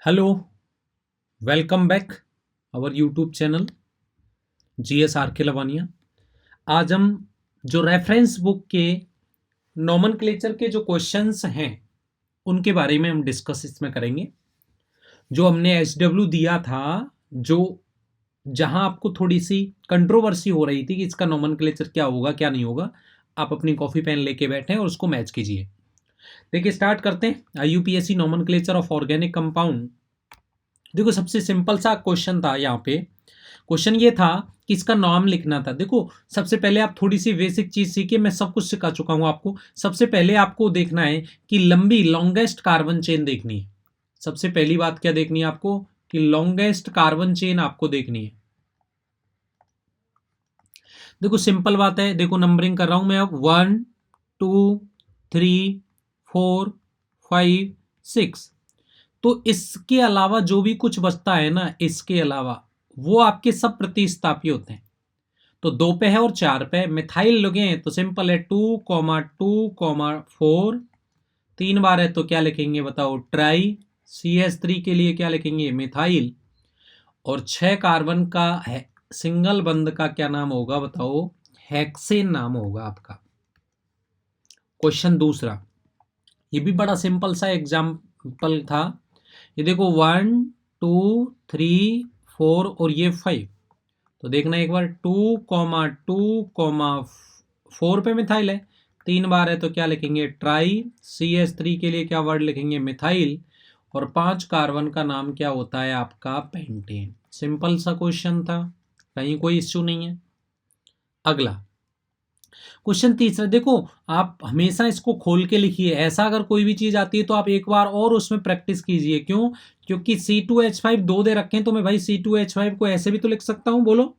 Hello, welcome back our YouTube channel GS R K Lavania. आज हम जो रेफरेंस बुक के नोमेनक्लेचर के जो क्वेश्चंस हैं उनके बारे में हम डिस्कस इसमें करेंगे। जो हमने एचडब्ल्यू दिया था, जो जहां आपको थोड़ी सी कंट्रोवर्सी हो रही थी कि इसका नोमेनक्लेचर क्या होगा क्या नहीं होगा, आप अपनी कॉफी पेन लेके बैठे और उसको मैच कीजिए। देखिए, स्टार्ट करते हैं। IUPAC nomenclature of organic compound. देखो, सबसे सिंपल सा क्वेश्चन था। यहाँ पे क्वेश्चन ये था कि इसका नाम लिखना था। देखो, सबसे पहले आप थोड़ी सी बेसिक चीज सीखिए। मैं सब कुछ सिखा चुका हूं आपको। सबसे पहले आपको देखना है कि लंबी लॉन्गेस्ट कार्बन चेन देखनी है। सबसे पहली बात क्या देखनी है आपको कि लॉन्गेस्ट कार्बन चेन आपको देखनी है। देखो, सिंपल बात है। देखो, नंबरिंग कर रहा हूं मैं अब 1 2 3 4 5 6। तो इसके अलावा जो भी कुछ बचता है ना, इसके अलावा वो आपके सब प्रतिस्थापी होते हैं। तो 2 पे है और 4 पे मिथाइल लोगे तो सिंपल है 2,2,4। 3 बार है तो क्या लिखेंगे बताओ? ट्राई। CH3 के लिए क्या लिखेंगे? मिथाइल। और 6 कार्बन का है सिंगल बंद का क्या नाम होगा बताओ? हेक्सेन नाम होगा आपका। क्वेश्चन दूसरा, ये भी बड़ा सिंपल सा एग्जाम्पल था। ये देखो 1 2 3 4 और ये 5। तो देखना एक बार 2,2,4 पे मिथाइल है। 3 बार है तो क्या लिखेंगे? ट्राई। CH3 के लिए क्या वर्ड लिखेंगे? मिथाइल। और 5 कार्बन का नाम क्या होता है आपका? पेंटेन। सिंपल सा क्वेश्चन था, कहीं कोई इश्यू नहीं है। अगला क्वेश्चन तीसरा, देखो आप हमेशा इसको खोल के लिखिए। ऐसा अगर कोई भी चीज आती है तो आप एक बार और उसमें प्रैक्टिस कीजिए। क्यों? क्योंकि C2H5 दो दे रखे हैं तो मैं भाई C2H5 को ऐसे भी तो लिख सकता हूं। बोलो,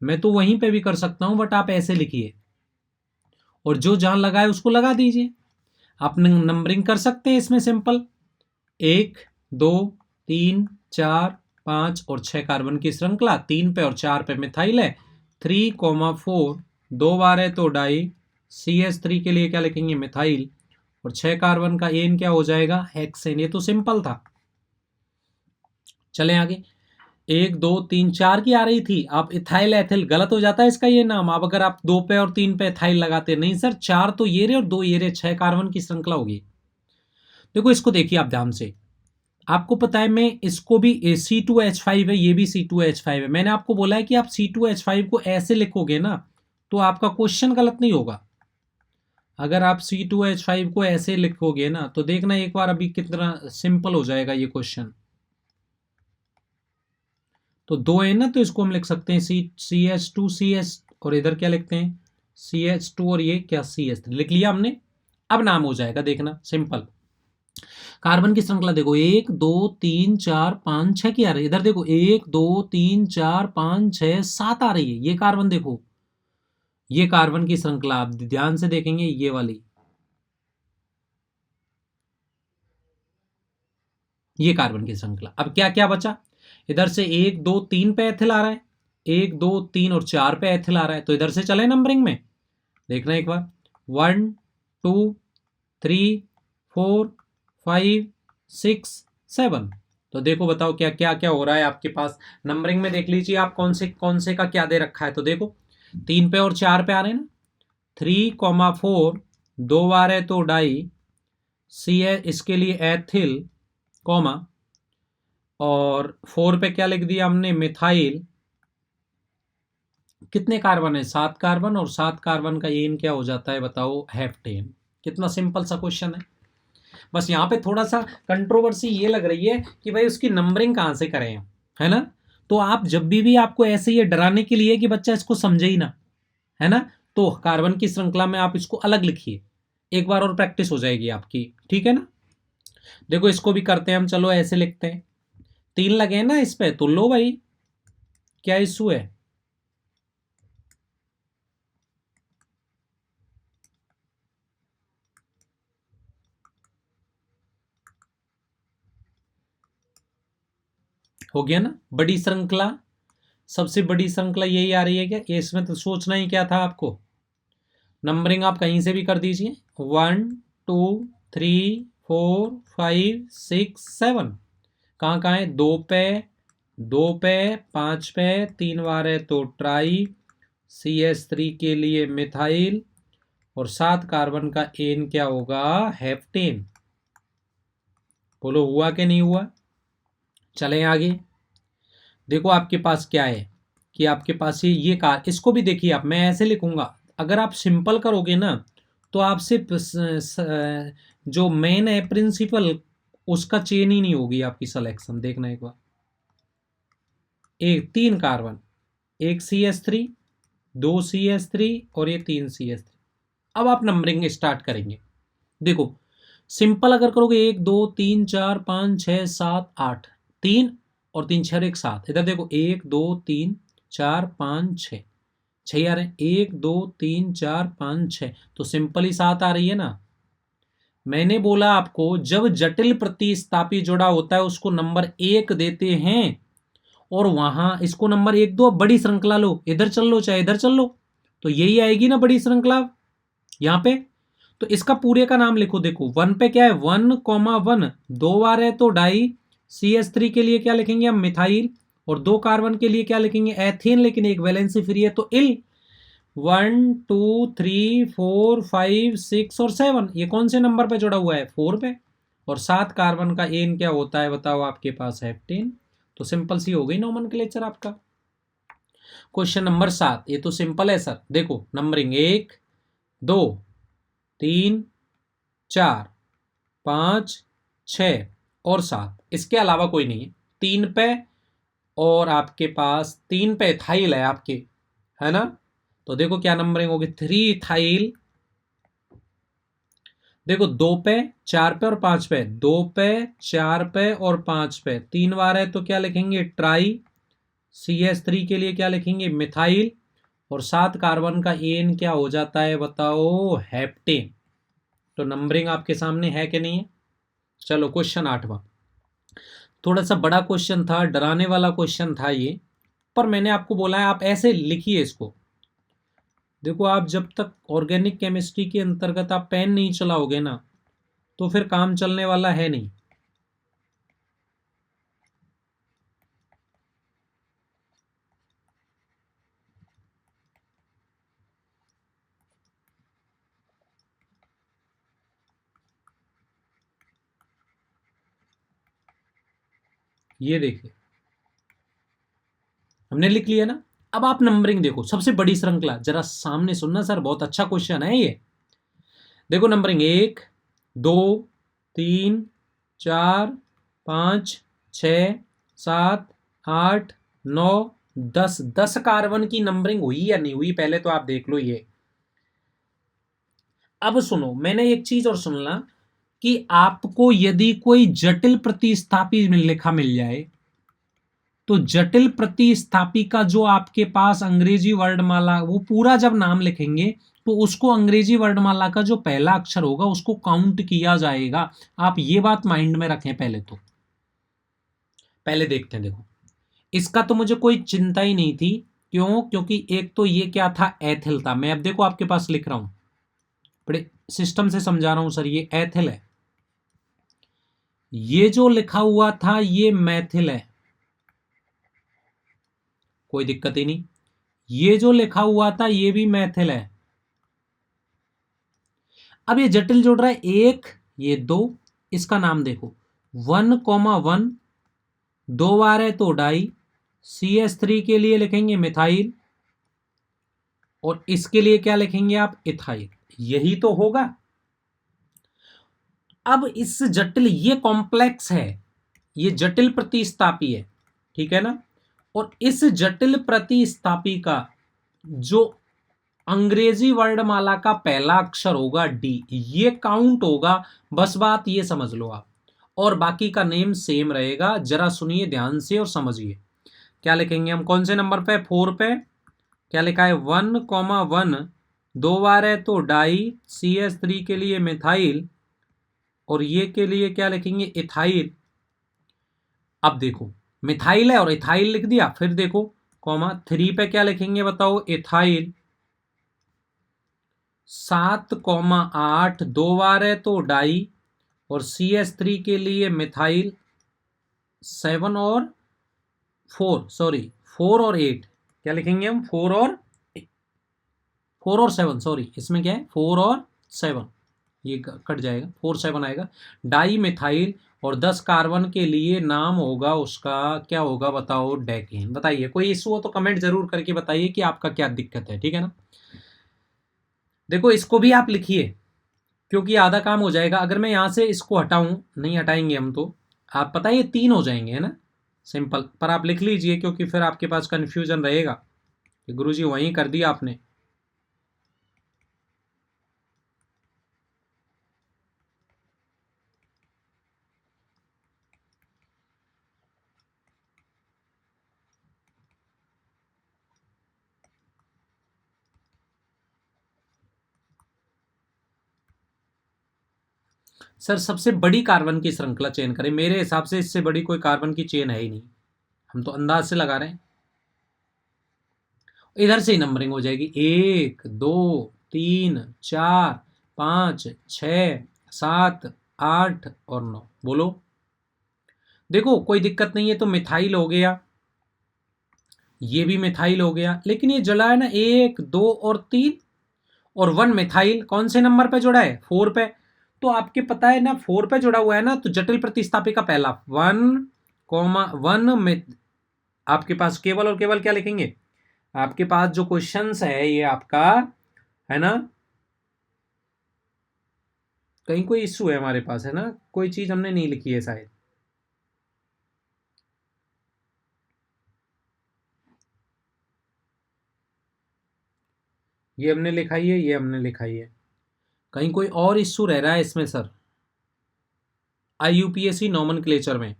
मैं तो वहीं पे भी कर सकता हूं, बट आप ऐसे लिखिए और जो जहां लगाए उसको लगा दीजिए। आप नंबरिंग कर सकते हैं इसमें सिंपल 1 2 3 4 5 और 6 कार्बन की श्रृंखला। 3 पे और 4 पे मिथाइल है। 3,4 दो बार है तो डाई। CH3 के लिए क्या लिखेंगे? मिथाइल। और 6 कार्बन का एन क्या हो जाएगा? हेक्सेन। ये तो सिंपल था। चलें आगे। 1 2 3 4 की आ रही थी, आप इथाइल एथिल गलत हो जाता है इसका ये नाम। अब अगर आप 2 पे और 3 पे इथाइल लगाते, नहीं सर 4 तो ये रे और 2 ये रे, 6 कार्बन की श्रृंखला होगी। देखो, इसको देखिए आप ध्यान से। आपको पता है मैं इसको भी C2H5 है, ये भी C2H5 है। मैंने आपको बोला है कि आप C2H5 को ऐसे लिखोगे ना तो आपका क्वेश्चन गलत नहीं होगा। अगर आप C2H5 को ऐसे लिखोगे ना तो देखना एक बार अभी कितना सिंपल हो जाएगा ये क्वेश्चन। तो 2 है ना, तो इसको हम लिख सकते हैं CH2CH और इधर क्या लिखते हैं? CH2 और ये क्या? CH3 लिख लिया हमने। अब नाम हो जाएगा, देखना सिंपल। कार्बन की श्रृंखला देखो 1 2 3 4 5 6 की आ रही है। इधर देखो 1 2 3 4 5 6 7 आ रही है। ये कार्बन देखो, ये कार्बन की श्रृंखला आप ध्यान से देखेंगे, ये वाली, ये कार्बन की श्रृंखला। अब क्या क्या बचा? इधर से 1 2 3 पे एथिल आ रहा है, 1 2 3 और 4 पे एथिल आ रहा है। तो इधर से चले नंबरिंग में, देखना एक बार 1 2 3 4 5 6 7। तो देखो बताओ क्या क्या क्या हो रहा है आपके पास। नंबरिंग में देख लीजिए आप कौन से का क्या दे रखा है। तो देखो 3 पे और 4 पे आ रहे हैं ना। 3,4 दो बार है तो डाई। सी है इसके लिए एथिल, कॉमा, और 4 पे क्या लिख दिया हमने? मिथाइल। कितने कार्बन है? 7 कार्बन, और 7 कार्बन का एन क्या हो जाता है बताओ? हेप्टेन। कितना सिंपल सा क्वेश्चन है। बस यहाँ पे थोड़ा सा कंट्रोवर्सी ये लग रही है कि भाई उसकी नंबरिंग कहाँ से करें, है ना। तो आप जब भी आपको ऐसे ये डराने के लिए कि बच्चा इसको समझे ही ना, है ना, तो कार्बन की श्रृंखला में आप इसको अलग लिखिए। एक बार और प्रैक्टिस हो जाएगी आपकी, ठीक है ना। देखो, इसको भी करते हैं हम। चलो ऐसे लिखते हैं। 3 लगे हैं ना इस पे, तो लो भाई, क्या इशू है? हो गया ना बड़ी श्रृंखला। सबसे बड़ी श्रृंखला यही आ रही है क्या? ये इसमें तो सोचना ही क्या था आपको। नंबरिंग आप कहीं से भी कर दीजिए, 1 2 3 4 5 6 7। कहाँ कहाँ है, 2 पे 5 पे, 3 बार है तो ट्राई, CH3 के लिए मिथाइल और 7 कार्बन का एन क्या होगा, हेप्टेन। बोलो हुआ कि नहीं हुआ। चलें आगे। देखो आपके पास क्या है कि आपके पास ये कार, इसको भी देखिए आप, मैं ऐसे लिखूंगा, अगर आप सिंपल करोगे ना तो आपसे जो मेन है प्रिंसिपल, उसका चेन ही नहीं होगी आपकी सिलेक्शन। देखना एक बार, एक 3 कार्बन, एक CH3, 2 CH3 और ये 3 CH3। अब आप नंबरिंग स्टार्ट करेंगे। देखो सिंपल अगर करोगे 1 2 3 4 5 6 7 8, 3 और 3 6 1 7, इधर देखो 1 2 3 4 5 6, 6 आ रहे हैं, 1 2 3 4 5 6, तो सिंपल ही 7 आ रही है ना। मैंने बोला आपको जब जटिल प्रतिस्थापी जुड़ा होता है उसको नंबर 1 देते हैं, और वहां इसको नंबर 1 दो, बड़ी श्रृंखला लो, इधर चल लो चाहे इधर चल लो, तो यही आएगी ना बड़ी श्रृंखला यहां पे। तो इसका पूरे का नाम लिखो। देखो 1 पे क्या है, 1,1, 2 बार है तो डाई, CH3 के लिए क्या लिखेंगे हम, मिथाइल, और 2 कार्बन के लिए क्या लिखेंगे, एथेन, लेकिन एक वैलेंसी फ्री है तो इल। 1 2 3 4 5 6 और 7, ये कौन से नंबर पे जुड़ा हुआ है, 4 पे, और 7 कार्बन का एन क्या होता है बताओ आपके पास, हेप्टेन। तो सिंपल सी हो गई नोमेनक्लेचर आपका। क्वेश्चन नंबर 7, ये तो सिंपल है सर। देखो नंबरिंग 1 2 3 4 5 6 और 7, इसके अलावा कोई नहीं है। 3 पे, और आपके पास 3 पे इथाइल है आपके, है ना। तो देखो क्या नंबरिंग होगी, 3 इथाइल। देखो 2 पे 4 पे और 5 पे, 2 पे 4 पे और 5 पे, 3 बार है तो क्या लिखेंगे, ट्राई, CH3 के लिए क्या लिखेंगे, मिथाइल, और 7 कार्बन का एन क्या हो जाता है बताओ, हेप्टेन। तो नंबरिंग आपके सामने है कि नहीं है। चलो क्वेश्चन 8वां, थोड़ा सा बड़ा क्वेश्चन था, डराने वाला क्वेश्चन था ये, पर मैंने आपको बोला है आप ऐसे लिखिए इसको। देखो आप जब तक ऑर्गेनिक केमिस्ट्री के अंतर्गत आप पेन नहीं चलाओगे ना, तो फिर काम चलने वाला है नहीं। ये देखिए हमने लिख लिया ना। अब आप नंबरिंग देखो, सबसे बड़ी श्रृंखला, जरा सामने सुनना सर, बहुत अच्छा क्वेश्चन है ये। देखो नंबरिंग 1 2 3 4 5 6 7 8 9 10, 10 कार्बन की नंबरिंग हुई या नहीं हुई, पहले तो आप देख लो ये। अब सुनो, मैंने एक चीज और सुनना कि आपको यदि कोई जटिल प्रतिस्थापी लिखा मिल जाए, तो जटिल प्रतिस्थापी का जो आपके पास अंग्रेजी वर्णमाला, वो पूरा जब नाम लिखेंगे तो उसको अंग्रेजी वर्णमाला का जो पहला अक्षर होगा उसको काउंट किया जाएगा। आप ये बात माइंड में रखें। पहले तो पहले देखते हैं। देखो इसका तो मुझे कोई चिंता ही नहीं थी, क्यों, क्योंकि एक तो ये क्या था, एथिल था। मैं अब देखो आपके पास लिख रहा हूं, बड़े सिस्टम से समझा रहा हूं सर, ये एथिल है, ये जो लिखा हुआ था ये मैथिल है, कोई दिक्कत ही नहीं। ये जो लिखा हुआ था ये भी मैथिल है। अब ये जटिल जोड़ रहा है, एक ये 2, इसका नाम देखो 1,1, 2 बार है तो डाई, CH3 के लिए लिखेंगे मिथाइल, और इसके लिए क्या लिखेंगे आप, इथाइल। यही तो होगा। अब इस जटिल, ये कॉम्प्लेक्स है, ये जटिल प्रतिस्थापी है, ठीक है ना। और इस जटिल प्रतिस्थापी का जो अंग्रेजी वर्णमाला का पहला अक्षर होगा डी, ये काउंट होगा। बस बात ये समझ लो आप, और बाकी का नेम सेम रहेगा। जरा सुनिए ध्यान से और समझिए। क्या लिखेंगे हम, कौन से नंबर पे, 4 पे, क्या लिखा है, 1,1, 2 बार है तो डाई, CH3 के लिए मिथाइल, और ये के लिए क्या लिखेंगे, इथाइल। अब देखो मिथाइल है और इथाइल लिख दिया, फिर देखो कॉमा 3 पे क्या लिखेंगे बताओ, इथाइल, 7,8, 2 बार है तो डाई, और CH3 के लिए मिथाइल, 7 और 4, सॉरी 4 और 8, क्या लिखेंगे हम? 4 और 7, सॉरी इसमें क्या है 4 और 7, ये कट जाएगा, 4 7 आएगा। डाई मिथाइल और 10 कार्बन के लिए नाम होगा उसका, क्या होगा बताओ? डेकेन। बताइए, कोई इशू हो तो कमेंट जरूर करके बताइए कि आपका क्या दिक्कत है, ठीक है ना। देखो इसको भी आप लिखिए क्योंकि आधा काम हो जाएगा अगर मैं यहाँ से इसको हटाऊं, नहीं हटाएंगे हम तो आप पता है ये 3 हो जाएंगे, है ना, सिंपल। पर आप लिख लीजिए क्योंकि फिर आपके पास कंफ्यूजन रहेगा कि गुरुजी वहीं कर दिया आपने। सर सबसे बड़ी कार्बन की श्रृंखला चयन करें, मेरे हिसाब से इससे बड़ी कोई कार्बन की चेन है ही नहीं, हम तो अंदाज से लगा रहे हैं। इधर से ही नंबरिंग हो जाएगी, 1 2 3 4 5 6 7 8 और 9। बोलो, देखो कोई दिक्कत नहीं है। तो मिथाइल हो गया, ये भी मिथाइल हो गया, लेकिन ये जुड़ा है ना 1 2 और 3, और 1 मिथाइल कौन से नंबर पे जुड़ा है? 4 पे। तो आपके पता है ना 4 पे जुड़ा हुआ है ना, तो जटिल प्रतिस्थापी का पहला 1 में आपके पास केवल और केवल क्या लिखेंगे? आपके पास जो क्वेश्चंस है ये आपका, है ना, कहीं कोई इश्यू है हमारे पास, है ना, कोई चीज हमने नहीं लिखी है शायद। ये हमने लिखा ही है, ये हमने लिखा ही है, कहीं कोई और इश्यू रह रहा है इसमें सर, IUPAC नॉमेनक्लेचर में।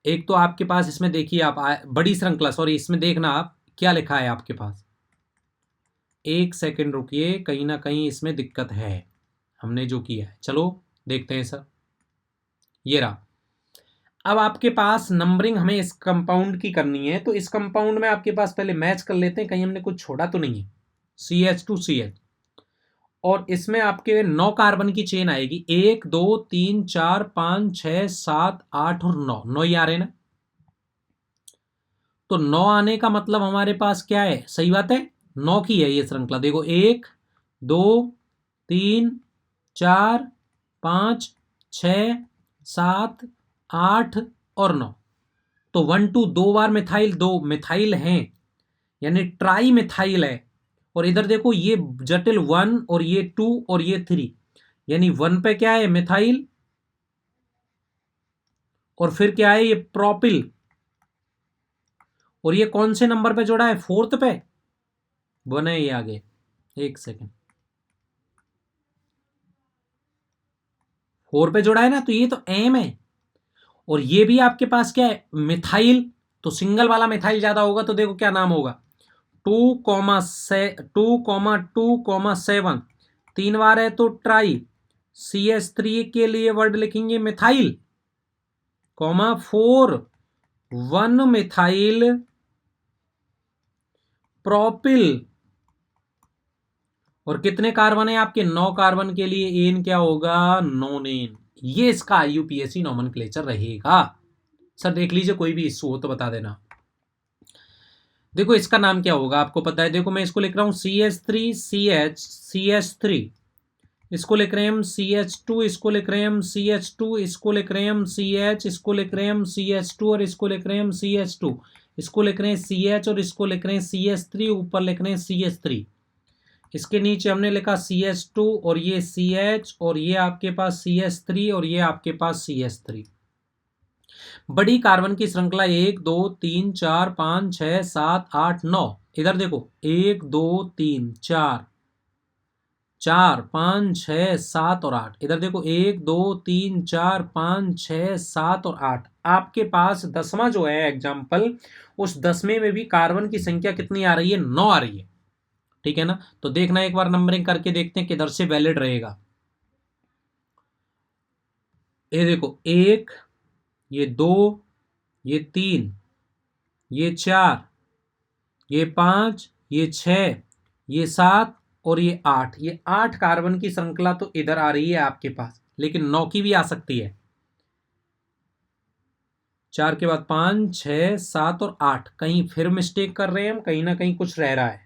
एक तो आपके पास इसमें देखिए आप बड़ी श्रृंखला, सॉरी इसमें देखना आप क्या लिखा है आपके पास। एक सेकंड रुकिए, कहीं ना कहीं इसमें दिक्कत है, हमने जो किया है। चलो देखते हैं सर, ये रहा। अब आपके पास नंबरिंग हमें इस कंपाउंड की करनी है, तो इस कंपाउंड में आपके पास पहले मैच कर लेते हैं, कहीं हमने कुछ छोड़ा तो नहीं है। CH2CH, और इसमें आपके 9 कार्बन की चेन आएगी, 1 2 3 4 5 6 7 8 और 9, 9 ही आ रहे ना। तो 9 आने का मतलब हमारे पास क्या है? सही बात है, 9 की है ये श्रृंखला। देखो 1 2 3 4 5 6 7 8 और 9, तो 1 2 दो बार मिथाइल, दो मिथाइल हैं, यानी ट्राई मिथाइल है। और इधर देखो ये जटिल 1 और ये 2 और ये 3, यानी 1 पे क्या है? मिथाइल, और फिर क्या है? ये प्रोपिल, और ये कौन से नंबर पे जोड़ा है? 4th पे बने ये आगे। एक सेकेंड, 4 पे जोड़ा है ना, तो ये तो M है। और ये भी आपके पास क्या है? मिथाइल, तो सिंगल वाला मिथाइल ज्यादा होगा, तो देखो क्या नाम होगा? 2,2,7, 3 बार है तो ट्राई। CH3 के लिए वर्ड लिखेंगे मिथाइल, 4 1 मिथाइल प्रोपिल, और कितने कार्बन है आपके? 9 कार्बन के लिए एन क्या होगा? नोनेन। ये इसका IUPAC नॉमेनक्लेचर रहेगा। सर देख लीजिए, कोई भी इश्यू हो तो बता देना। देखो इसका नाम क्या होगा आपको पता है? देखो मैं इसको लिख रहा हूं CH3CH, CH3, इसको लिख रहे हैं हम CH2, इसको लिख रहे हैं हम CH2, इसको लिख रहे हैं हम CH, इसको लिख रहे हैं हम CH2, और इसको लिख रहे हैं हम CH2, इसको लिख रहे हैं CH, और इसको लिख रहे हैं CH3, ऊपर लिख रहे हैं CH3, इसके नीचे हमने लिखा CH2, और ये CH, और ये आपके पास CH3, और ये आपके पास CH3। बड़ी कार्बन की श्रृंखला 1 2 3 4 5 6 7 8 9। इधर देखो 1 2 3 4 4 5 6 7 और 8। इधर देखो 1 2 3 4 5 6 7 और 8। आपके पास 10वां जो है एग्जाम्पल, उस 10वें में भी कार्बन की संख्या कितनी आ रही है? 9 आ रही है, ठीक है ना। तो देखना एक बार नंबरिंग करके देखते हैं किधर से वैलिड रहेगा। ये देखो 1, ये 2, ये 3, ये 4, ये 5, ये 6, ये 7 और ये 8। ये 8 कार्बन की श्रृंखला तो इधर आ रही है आपके पास, लेकिन 9 की भी आ सकती है। 4 के बाद 5, 6, 7 और 8। कहीं फिर मिस्टेक कर रहे हैं हम, कहीं ना कहीं कुछ रह रहा है।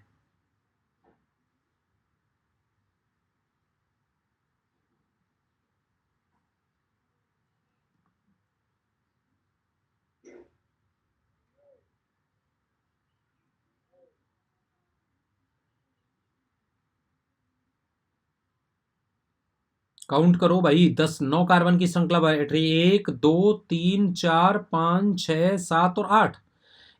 काउंट करो भाई, 10 9 कार्बन की श्रृंखला बैठ रही है। 1 2 3 4 5 6 7 और 8।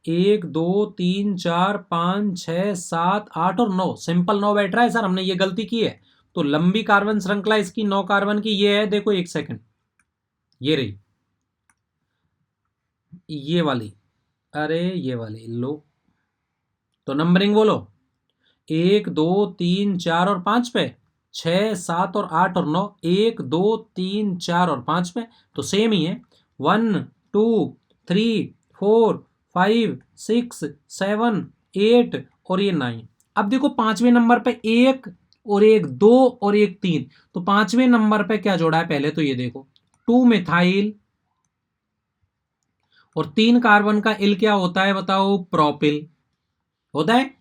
1 2 3 4 5 6 7 8 और 9। सिंपल 9 बैठ रहा है सर, हमने ये गलती की है। तो लंबी कार्बन श्रृंखला इसकी 9 कार्बन की ये है, देखो 1 सेकंड, ये रही, ये वाली, अरे ये वाली लो। तो नंबरिंग बोलो, 1 2 3 4 और 5 पे, 6 7 और 8 और 9। 1 2 3 4 और 5 पे, तो सेम ही है। 1 2 3 4 5 6 7 8 और ये 9। अब देखो पांचवें नंबर पे 1 और 1 2 और 1 3। तो पांचवें नंबर पे क्या जोड़ा है पहले तो ये देखो, 2 मिथाइल और 3 कार्बन का इल क्या होता है बताओ, प्रोपिल होता है।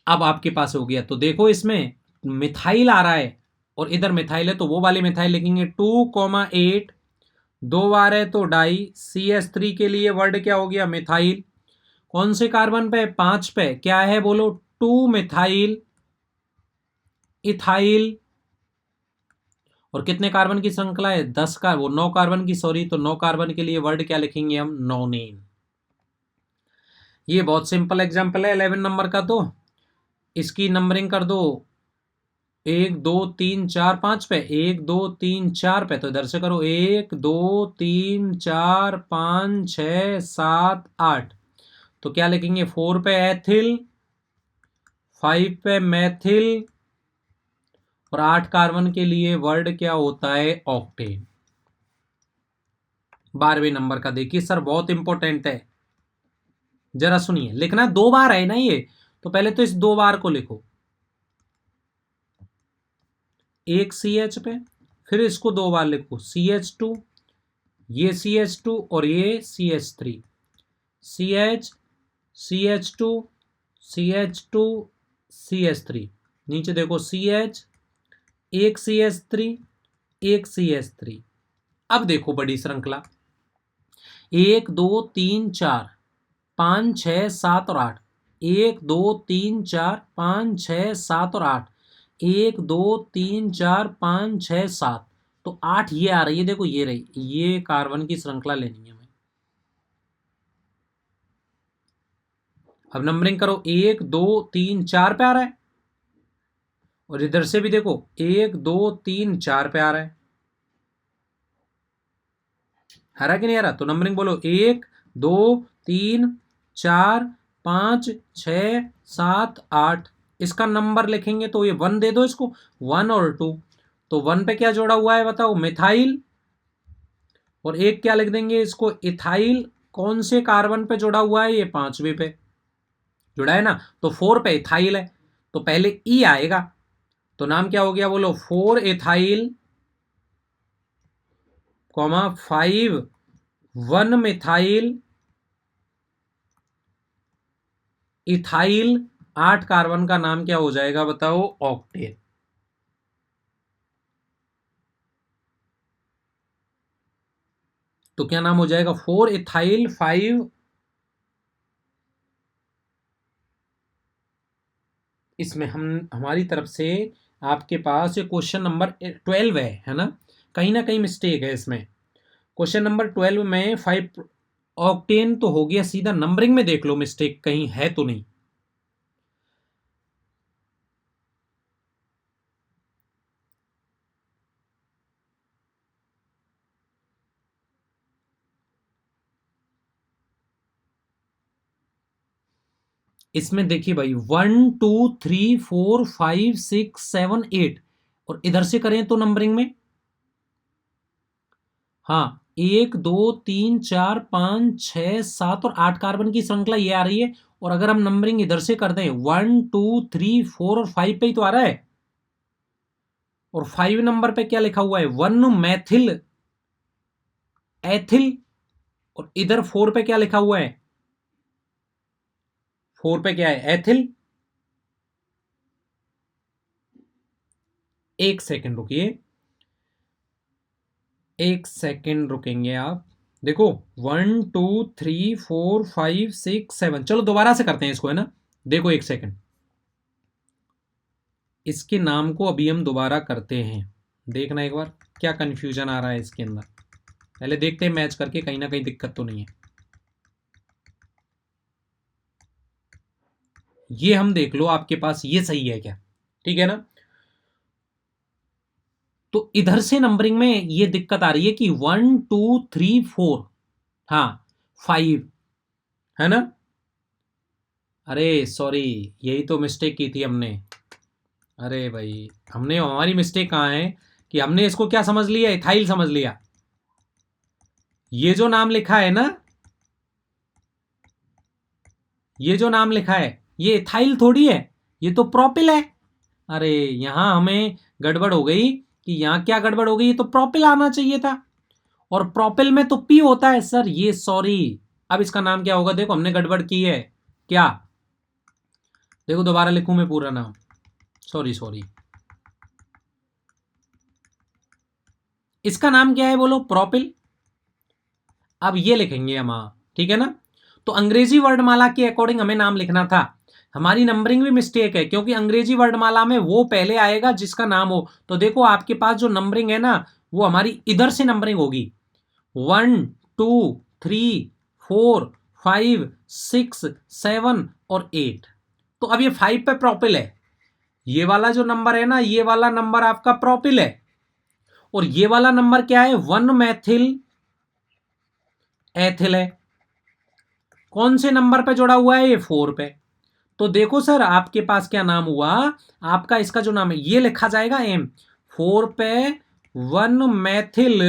अब आपके पास हो गया, तो देखो इसमें मिथाइल आ रहा है और इधर मिथाइल है, तो वो वाले मिथाइल लिखेंगे 2,8। 2 बार है तो डाई, CH3 के लिए वर्ड क्या हो गया, मिथाइल। कौन से कार्बन पे, 5 पे, क्या है बोलो, 2 मिथाइल इथाइल। और कितने कार्बन की श्रृंखला है, 10 का, वो 9 कार्बन की, सॉरी, तो 9 कार्बन के लिए वर्ड क्या लिखेंगे हम, नोनेन। ये बहुत सिंपल एग्जांपल है 11 नंबर का। तो इसकी नंबरिंग कर दो, 1 2 3 4 5 पे, 1 2 3 4 पे, तो इधर से करो 1 2 3 4 5 6 7 8। तो क्या लिखेंगे, 4 पे एथिल, 5 पे मैथिल और 8 कार्बन के लिए वर्ड क्या होता है, ऑक्टेन। 12वें नंबर का देखिए सर, बहुत इंपॉर्टेंट है, जरा सुनिए। लिखना 2 बार है ना ये, तो पहले तो इस 2 बार को लिखो, एक CH पे, फिर इसको 2 बार लिखो, CH2, ये CH2 और ये CH3, CH CH2 CH2 CH3। नीचे देखो CH, एक CH3, एक CH3। अब देखो बड़ी श्रृंखला, 1 2 3 4 5 6 7 और 8। 1 2 3 4 5 6 7 और 8। 1 2 3 4 5 6 7। तो 8 ये आ रही है, देखो ये रही, ये कार्बन की श्रृंखला लेनी है हमें। अब नंबरिंग करो, 1 2 3 4 पे आ रहा है, और इधर से भी देखो 1 2 3 4 पे आ रहा है। आ रहा कि नहीं आ रहा, तो नंबरिंग बोलो, 1 2 3 4 5 6 7 8। इसका नंबर लिखेंगे तो ये 1 दे दो इसको, 1 और 2। तो 1 पे क्या जोड़ा हुआ है बताओ, मिथाइल, और एक क्या लिख देंगे इसको, इथाइल। कौन से कार्बन पे जुड़ा हुआ है, ये 5वें पे जुड़ा है ना, तो 4 पे इथाइल है, तो पहले ई आएगा। तो नाम क्या हो गया बोलो, 4 इथाइल, 5 1 मिथाइल इथाइल। 8 कार्बन का नाम क्या हो जाएगा बताओ, ऑक्टेन। तो क्या नाम हो जाएगा, 4 इथाइल 5, इसमें हम हमारी तरफ से आपके पास ये क्वेश्चन नंबर 12 है ना, कहीं ना कहीं मिस्टेक है इसमें। क्वेश्चन नंबर 12 में 5 ऑक्टेन तो हो गया, सीधा नंबरिंग में देख लो मिस्टेक कहीं है तो नहीं। इसमें देखिए भाई 1 2 3 4 5 6 7 8, और इधर से करें तो नंबरिंग में, हाँ, 1 2 3 4 5 6 7 और 8 कार्बन की श्रृंखला ये आ रही है। और अगर हम नंबरिंग इधर से कर दें, 1 2 3 4 और 5 पे ही तो आ रहा है। और 5 नंबर पे क्या लिखा हुआ है, 1 मैथिल एथिल। और इधर 4 पे क्या लिखा हुआ है? 4 पे क्या है? एथिल। एक सेकंड रुकिए, एक सेकंड रुकेंगे आप। देखो 1 2 3 4 5 6 7, चलो दोबारा से करते हैं इसको, है ना। देखो एक सेकंड, इसके नाम को अभी हम दोबारा करते हैं, देखना एक बार क्या कंफ्यूजन आ रहा है इसके अंदर। पहले देखते हैं मैच करके, कहीं ना कहीं दिक्कत तो नहीं है। ये हम देख लो आपके पास ये सही है क्या, ठीक है ना। तो इधर से नंबरिंग में ये दिक्कत आ रही है कि 1 2 3 4, हाँ 5, है ना। अरे सॉरी, यही तो मिस्टेक की थी हमने। अरे भाई, हमारी मिस्टेक कहाँ है कि हमने इसको क्या समझ लिया? इथाइल समझ लिया। ये जो नाम लिखा है ना, ये जो नाम लिखा है ये इथाइल थोड़ी है, ये तो प्रोपिल है। अरे यहां हमें गड़बड़ हो गई कि यहां क्या गड़बड़ हो गई, ये तो प्रोपिल आना चाहिए था, और प्रोपिल में तो पी होता है सर, ये सॉरी। अब इसका नाम क्या होगा? देखो हमने गड़बड़ की है क्या, देखो दोबारा लिखूं मैं पूरा नाम, सॉरी सॉरी। इसका नाम क्या है बोलो? प्रोपिल। अब ये लिखेंगे हम, हाँ ठीक है ना। तो अंग्रेजी वर्णमाला के अकॉर्डिंग हमें नाम लिखना था। हमारी नंबरिंग भी मिस्टेक है, क्योंकि अंग्रेजी वर्णमाला में वो पहले आएगा जिसका नाम हो। तो देखो आपके पास जो नंबरिंग है ना, वो हमारी इधर से नंबरिंग होगी, 1 2 3 4 5 6 7 और 8। तो अब ये 5 पे प्रोपिल है, ये वाला जो नंबर है ना, ये वाला नंबर आपका प्रोपिल है, और ये वाला नंबर क्या है? 1 मैथिल एथिल है। कौन से नंबर पे जुड़ा हुआ है? ये 4 पे। तो देखो सर आपके पास क्या नाम हुआ, आपका इसका जो नाम है ये लिखा जाएगा एम, 4 पे 1 मैथिल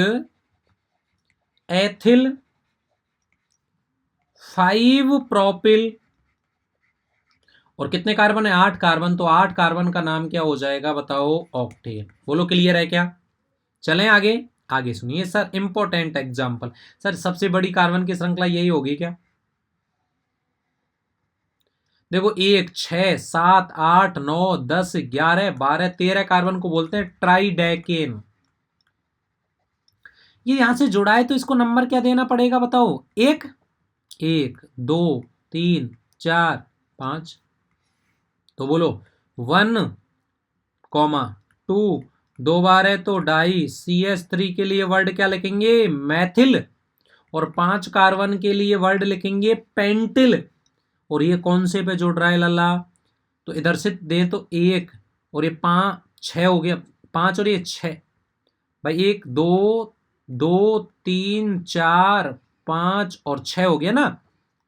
एथिल 5 प्रोपिल, और कितने कार्बन है? 8 कार्बन। तो 8 कार्बन का नाम क्या हो जाएगा बताओ? ऑक्टेन। बोलो क्लियर है क्या? चलें आगे। आगे सुनिए सर, इंपॉर्टेंट एग्जांपल। सर सबसे बड़ी कार्बन की श्रृंखला यही होगी क्या? देखो 1 6 7 8 9 10 11 12 13 कार्बन को बोलते हैं ट्राइडेकेन। ये यहां से जुड़ा है तो इसको नंबर क्या देना पड़ेगा बताओ? 1 1 2 3 4 5। तो बोलो 1 कॉमा 2, 2 बार है तो डाई, CH3 के लिए वर्ड क्या लिखेंगे? मैथिल। और 5 कार्बन के लिए वर्ड लिखेंगे पेंटिल। और ये कौन से पे जुड़ रहा है लल्ला? तो इधर से दे तो 1 और ये 5 6 हो गया, 5 और ये 6 भाई, 1 2 2 3 4 5 और 6 हो गया ना।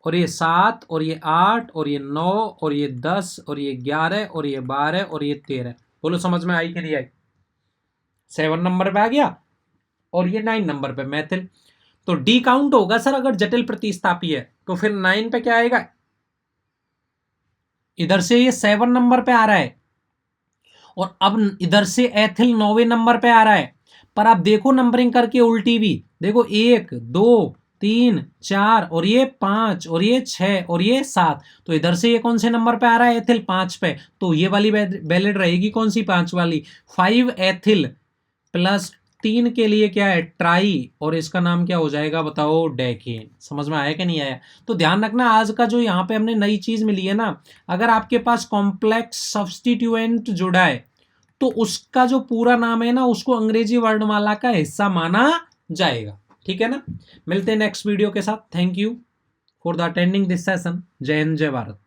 और ये 7 और ये 8 और ये 9 और ये 10 और ये 11 और ये 12 और ये 13। बोलो समझ में आई कि नहीं आई? 7 नंबर पे आ गया और ये 9 नंबर पे मैथिल। तो डी काउंट होगा सर अगर जटिल प्रतिस्थापी है, तो फिर 9 पे क्या आएगा? इधर से ये 7 नंबर पे आ रहा है, और अब इधर से एथिल 9वें नंबर पे आ रहा है। पर आप देखो नंबरिंग करके उल्टी भी, देखो 1 2 3 4 और ये 5 और ये 6 और ये 7। तो इधर से ये कौन से नंबर पे आ रहा है? एथिल 5 पे। तो ये वाली वैलिड रहेगी कौन सी? 5 वाली। 5 एथिल प्लस 3 के लिए क्या है? ट्राई, और इसका नाम क्या हो जाएगा बताओ? डेकेन। समझ में आया कि नहीं आया? तो ध्यान रखना, आज का जो यहाँ पे हमने नई चीज मिली है ना, अगर आपके पास कॉम्प्लेक्स सब्स्टिट्यूएंट जुड़ा है तो उसका जो पूरा नाम है ना, उसको अंग्रेजी वर्णमाला का हिस्सा माना जाएगा। ठीक है ना। मिलते हैं नेक्स्ट वीडियो के साथ। Thank you for the attending this session. जय हिंद, जय भारत।